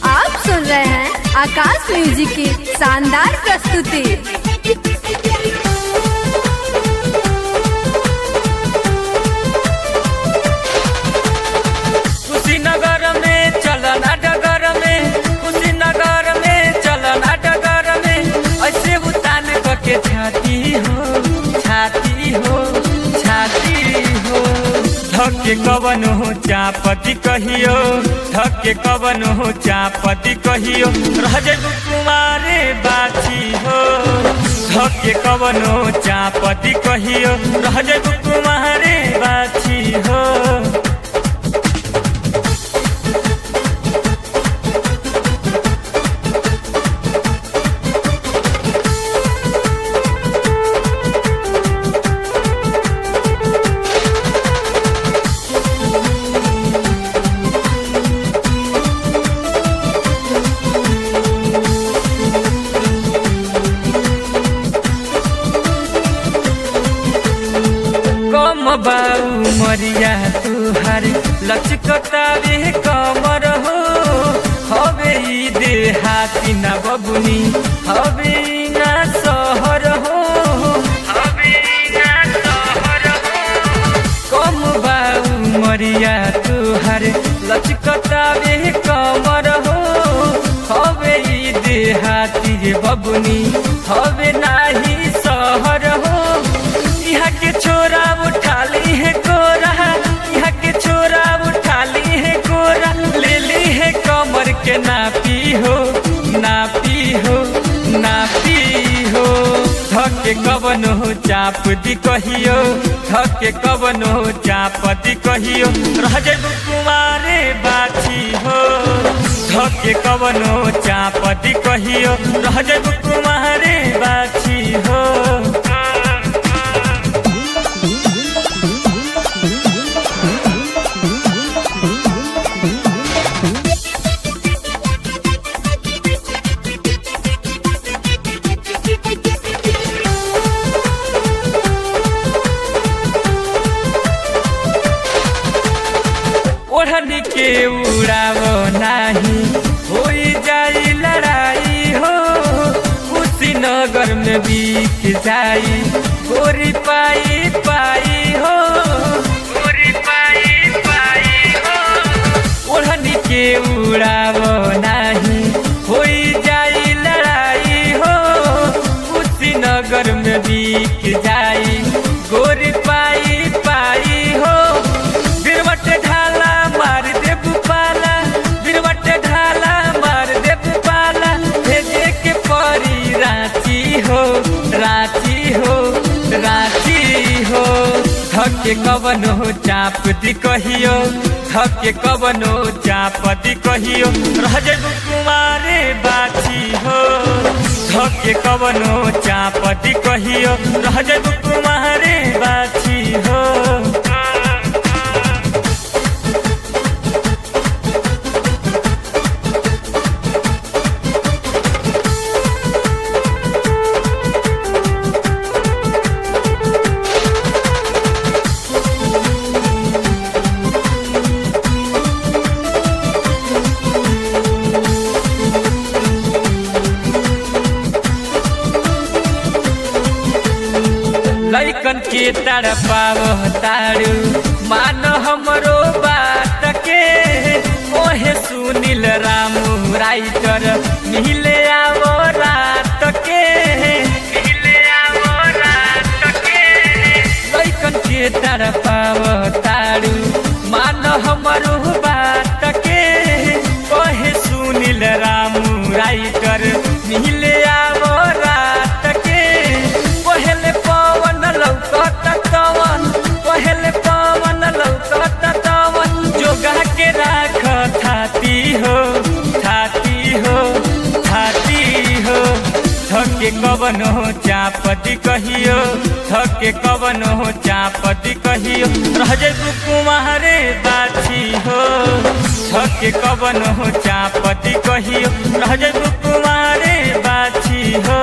आप सुन रहे हैं आकाश म्यूजिक की शानदार प्रस्तुति। कुशीनगर में चलना डगर में, कुशीनगर में चलना डगर में, ऐसे उतान करके छाती हो छाती हो छाती हो। धक्के कवन हो चापती कहियो, धक्के कवन हो चापती कहियो, रह जइबू कुमारे बाछी हो। धक्के कवन हो चापती कहियो, रह जइबू कुमारे बाछी हो। कम बाऊ मरिया तुहार लचकतावे कमर हो। हवे ई देहाती ना बबुनी, हवे ई ना शहर हो, हवे ई ना शहर हो। कम बाऊ मरिया तुहार लचकतावे कमर हो। हवे ई देहाती रे बबुनी, हवे नाही शहर हो। यहाँ के छोरा उठा ली है कोरा, यहाँ के छोरा उठा ली है कोरा, ले ली है कमर के नापी हो नापी हो नापी हो। धक्के कवन हो चाप दी कहियो, धक्के कवन हो चाप दी कहियो, रह जइबू कुमारे बाछी हो। धक्के कवन हो चाप दी कहियो, रह जइबू कुमारे बाछी हो। ओढ़नी के उड़ावो नाही, होई जाई लड़ाई हो। कुशीनगर में बीत जाई गोरी पाई पाई हो, गोरी पाई पाई हो। ओढ़नी के उड़ावो नाही, होई जाई लड़ाई हो। कुशीनगर में बीत जाई गोरी पाई पाई हो। बिरवट ढाला मार दे बुपाला, बिरवट ढाला मार दे बुपाला, भेजे के परी रांची हो रांची हो रांची हो। धक्के कवन हो चाप दी कहियो, धक्के कवन हो चाप दी कहियो, रह जइबू कुमारे बाछी हो। धक्के कवन हो चाप दी कहियो, रह जइबू कुमारे बाछी हो। लइकन के तड़पाव तारू, मान हमरो बात के। ओहे सुनील रामू राइटर, मिले आवो रात के, मिले आवो रात के। लइकन के तड़पाव तारू, मान हमरो बात के। ओहे सुनील रामू राइटर, मिले आवो रात के। पहले पवन लौकत तवन, पहले पवन लौकत तवन, जोगा के राख थाती हो थाती हो थाती हो। धक्के कवन हो चाप दी कहियो, धक्के कवन हो चाप दी कहियो, रह जइबू कुमारे बाछी हो। धक्के कवन हो चाप दी कहियो, रह जइबू कुमारे बाछी हो।